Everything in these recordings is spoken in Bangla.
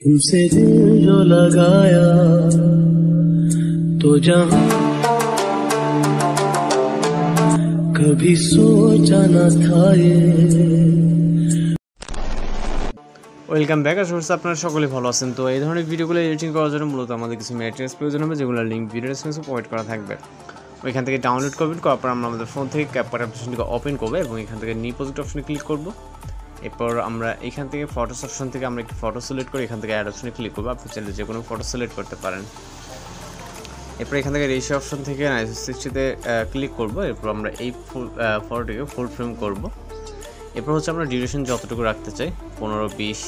तुमसे दिल जो लगाया तो जहां कभी सोचा न था ये। Welcome back. আশা করছি আপনারা সকলে ভালো আছেন। তো এই ধরনের ভিডিওগুলো এডিটিং করার জন্য মূলত আমাদের কিছু ম্যাটেরিয়ালস প্রয়োজন হবে, যেগুলো লিঙ্ক ভিডিও ডেসক্রিপশনে প্রোভাইড করা থাকবে। ওইখান থেকে ডাউনলোড করবেন, করার পর আমরা আমাদের ফোন থেকে ক্যাপকাট অ্যাপ্লিকেশনটিকে ওপেন করবো এবং এখান থেকে নিউ প্রজেক্ট অপশনে ক্লিক করব। এরপর আমরা এখান থেকে ফটোস অপশন থেকে আমরা একটি ফটো সিলেক্ট করে এখান থেকে অ্যাড অপশনে ক্লিক করবো। আপনি চাইলে যে কোনো ফটো সিলেক্ট করতে পারেন। এরপর এখান থেকে রেশিও অপশন থেকে 60তে ক্লিক করব। এরপর আমরা এই ফটোটিকে ফুল ফ্রেম করব। এরপর হচ্ছে আমরা ডিউরেশন যতটুকু রাখতে চাই, 15-20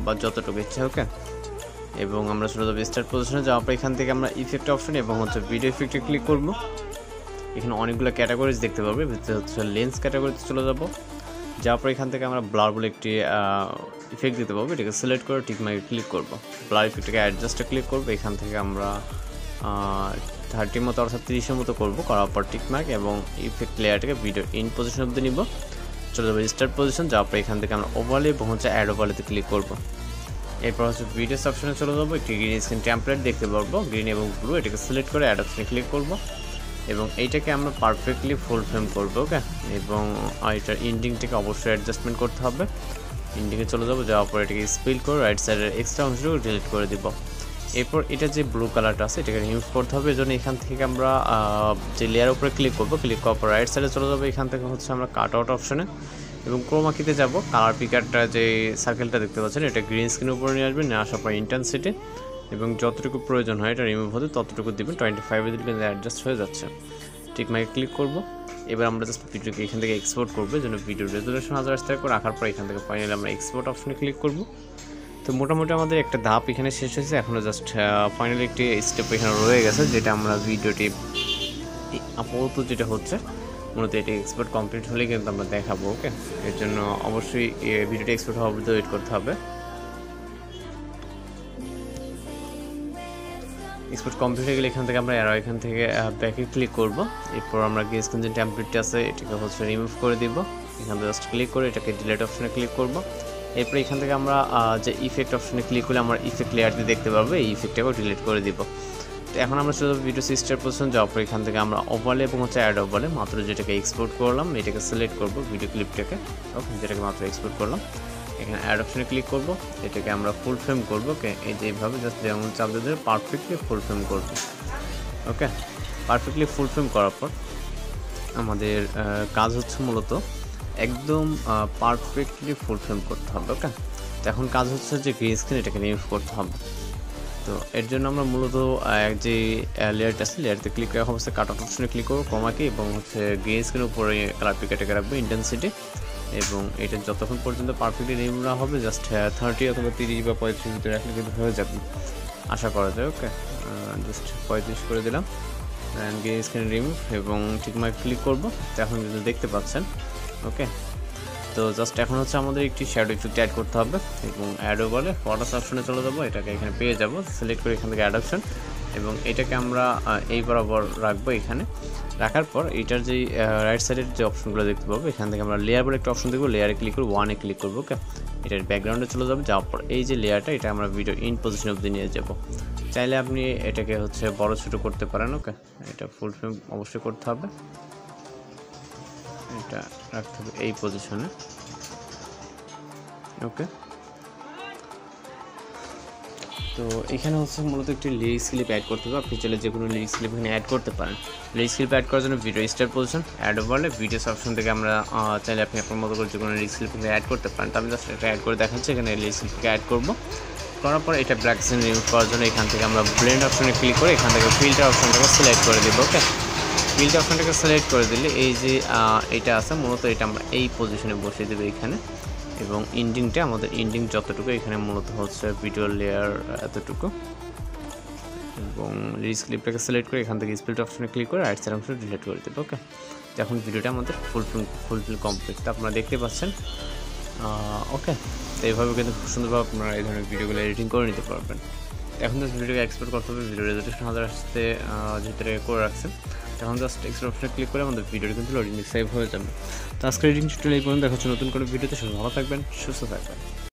বা যতটুকু ইচ্ছা, ওকে। এবং আমরা চলে যাবো স্টার্ট পজিশনে। যাওয়ার পর এখান থেকে আমরা ইফেক্ট অপশন এবং হচ্ছে ভিডিও ইফেক্টে ক্লিক করব। এখানে অনেকগুলো ক্যাটাগরিজ দেখতে পাবে, ভিতরে হচ্ছে লেন্স ক্যাটাগরিতে চলে যাব। যাওয়ার পর এখান থেকে আমরা ব্লার বলে একটি ইফেক্ট দিতে পারবো, এটাকে সিলেক্ট করে টিক মার্কে ক্লিক করব। ব্লার ইফেক্টটাকে অ্যাডজাস্টে ক্লিক করব। এখান থেকে আমরা 30 মতো অর্থাৎ 30-এর মতো করবো। করার পর টিক মার্ক এবং ইফেক্ট লেয়ারটাকে ভিডিও ইন পজিশন অবধি নিব। চলে যাবো স্টার্ট পজিশন। যাওয়ার পর এখান থেকে আমরা ওভারলে এবং হচ্ছে অ্যাড ওভারলেতে ক্লিক করব। এরপর হচ্ছে ভিডিওস অপশনে চলে যাবো। একটি গ্রিন স্ক্রিন টেমপ্লেট দেখতে পারবো, গ্রিন এবং ব্লু, এটাকে সিলেক্ট করে অ্যাড অপশনে ক্লিক করব এবং এইটাকে আমরা পারফেক্টলি ফুল ফ্রেম করবো, ওকে। এবং এটার ইন্ডিংটাকে অবশ্যই অ্যাডজাস্টমেন্ট করতে হবে। ইন্ডিংয়ে চলে যাবো। যাওয়ার পর এটাকে স্পিল করে রাইট সাইডের এক্সট্রা অংশটুকু ডিলিট করে দিব। এরপর এটা যে ব্লু কালারটা আছে এটাকে রিমুভ করতে হবে। এজন্য এখান থেকে আমরা যে লেয়ারের উপরে ক্লিক করবো, ক্লিক করার পর রাইট সাইডে চলে যাবো। এখান থেকে হচ্ছে আমরা কাট আউট অপশনে এবং ক্রোমাকিতে যাব। কালার পিকারটা যে সার্কেলটা দেখতে পাচ্ছেন এটা গ্রিন স্ক্রিনের উপরে নিয়ে আসবেন, নিয়ে আসার পর ইন্টেন্সিটি এবং যতটুকু প্রয়োজন হয় এটা রিমুভ হতে ততটুকু দেবেন। 25 দিলে কিন্তু অ্যাডজাস্ট হয়ে যাচ্ছে। ঠিক মাইকে ক্লিক করব। এবার আমরা জাস্ট ভিডিওকে এখান থেকে এক্সপোর্ট করবো। এই জন্য ভিডিও রেজুলেশন 1080 করে রাখার পর এখান থেকে ফাইনালি আমরা এক্সপোর্ট অপশনে ক্লিক করব। তো মোটামুটি আমাদের একটা ধাপ এখানে শেষ হয়েছে। এখনও জাস্ট ফাইনালি একটি স্টেপ এখানে রয়ে গেছে, যেটা আমরা ভিডিওটি আপাতত যেটা হচ্ছে মূলত এটি এক্সপোর্ট কমপ্লিট হলেই কিন্তু আমরা দেখাবো, ওকে। এর জন্য অবশ্যই ভিডিওটি এক্সপোর্ট হওয়া অবধি ওয়েট করতে হবে। এক্সপোর্ট কমপ্লিট হয়ে গেলে এখান থেকে আমরা এখান থেকে ব্যাকে ক্লিক করব। এরপর আমরা গ্রে স্ক্রিন যে টেমপ্লেটটা আছে এটাকে হচ্ছে রিমুভ করে দিব। এখান থেকে জাস্ট ক্লিক করে এটাকে ডিলিট অপশনে ক্লিক করব। এরপর এখান থেকে আমরা যে ইফেক্ট অপশনে ক্লিক করলে আমরা ইফেক্ট লেয়ারটি দেখতে পারবো, এই ইফেক্টটাকেও ডিলিট করে দিব। তো এখন আমরা শুধু ভিডিও সিস্টার পজিশন যাওয়ার পর এখান থেকে আমরা ওভারলে এবং হচ্ছে অ্যাড ওভারলে মাত্র যেটাকে এক্সপোর্ট করলাম এটাকে সিলেক্ট করব, ভিডিও ক্লিপটাকে, ওকে, যেটাকে মাত্র এক্সপোর্ট করলাম। এখানে অ্যাড অপশনে ক্লিক করব, এটাকে আমরা ফুল ফ্রেম করব, ওকে। এই যে এইভাবে জাস্ট যেমন চাপ দিয়ে পারফেক্টলি ফুল ফ্রেম করব, ওকে। পারফেক্টলি ফুল ফ্রেম করার পর আমাদের কাজ হচ্ছে মূলত একদম পারফেক্টলি ফুল ফ্রেম করতে হবে, ওকে। তো এখন কাজ হচ্ছে যে গ্রিন স্ক্রিন এটাকে রিমুভ করতে হবে। তো এর জন্য আমরা মূলত যে লেয়ারটা আছে লেয়ারতে ক্লিক করা অবস্থায় কাট আউট অপশনে ক্লিক করবো, ক্রোমাকি এবং হচ্ছে গ্রিন স্ক্রিনের উপরে কালার পিকারটাকে রাখবো, ইন্টেন্সিটি, এবং এটা যতক্ষণ পর্যন্ত পারফেক্টলি রিমুভ না হবে জাস্ট 30 অথবা 30 বা 35 ভিতরে রাখলে কিন্তু হয়ে যাবে, আশা করা যায়, ওকে। জাস্ট 35 করে দিলাম, গ্রিন স্ক্রিন রিমুভ এবং ঠিক মার্ক ক্লিক করবো। তো এখন কিন্তু দেখতে পাচ্ছেন, ওকে। তো জাস্ট এখন হচ্ছে আমাদের একটি শ্যাডো ইফেক্ট অ্যাড করতে হবে এবং অ্যাডও বলে ফটোস অপশনে চলে যাবো, এটাকে এখানে পেয়ে যাব, সিলেক্ট করে এখান থেকে অ্যাড অপশন এবং এটাকে আমরা এই বরাবর রাখবো। এখানে রাখার পর এটার যে রাইট সাইডের যে অপশনগুলো দেখতে পাবো এখান থেকে আমরা লেয়ার বলে একটা অপশন দেখবো, লেয়ারে ক্লিক করবো, 1-এ ক্লিক করবো, ওকে। এটার ব্যাকগ্রাউন্ডে চলে যাবো। যাওয়ার পর এই যে লেয়ারটা এটা আমরা ভিডিও ইন পজিশন অবধি নিয়ে যাব। চাইলে আপনি এটাকে হচ্ছে বড় ছোটো করতে পারেন, ওকে। এটা ফুল ফ্রেম অবশ্যই করতে হবে, এটা রাখতে হবে এই পজিশনে, ওকে। তো এখানে হচ্ছে মূলত একটি লিরিক্স ক্লিপ অ্যাড করতে হবে। আপনি চাইলে যে কোনো লিরিক্স ক্লিপ এখানে অ্যাড করতে পারেন। লিরিক্স ক্লিপ অ্যাড করার জন্য video start position, add overlay, videos option থেকে আমরা চাইলে আপনি আপনার মতো করে যে কোনো লিরিক্স ক্লিপ এখানে অ্যাড করতে পারেন। তো আমি জাস্ট এটা অ্যাড করে দেখাচ্ছি, এখানে লিরিক্স ক্লিপকে অ্যাড করবো। করার পর এটা ব্ল্যাক স্ক্রিন রিমুভ করার জন্য এখান থেকে আমরা ব্লেন্ড অপশনে ক্লিক করে এখান থেকে ফিল্টার অপশনটাকে সিলেক্ট করে দেবো, ওকে। ফিল্টার অপশনটাকে সিলেক্ট করে দিলে এই যে এটা আছে মূলত এটা আমরা এই পজিশনে বসিয়ে দেবো এখানে, এবং ইন্ডিংটা আমাদের ইন্ডিং যতটুকু এখানে মূলত হচ্ছে ভিডিও লেয়ার এতটুকু, এবং লিরিক্স ক্লিপটাকে সিলেক্ট করে এখান থেকে স্প্লিট অপশনে ক্লিক করে রাইট সাইড অপশনে ডিলিট করে দেবো, ওকে। এখন ভিডিওটা আমাদের ফুলফিল কমপ্লিট, তো আপনারা দেখতে পাচ্ছেন, ওকে। তো এইভাবে কিন্তু খুব সুন্দরভাবে আপনারা এই ধরনের ভিডিওগুলো এডিটিং করে নিতে পারবেন। এখন জাস্ট ভিডিওকে এক্সপোর্ট করতে হবে, ভিডিও রেজুলেশন 1080 ভিতরে করে রাখছেন। এখন জাস্ট এক্সপোর্ট অপশনে ক্লিক করে আমাদের ভিডিওটি কিন্তু লোডিং সেভ হয়ে যাবে। তো আজকের এডিটিং টিউটোরিয়াল এই পর্যন্ত, দেখা হচ্ছে নতুন কোনো ভিডিওতে। সবাই ভালো থাকবেন, সুস্থ থাকবেন।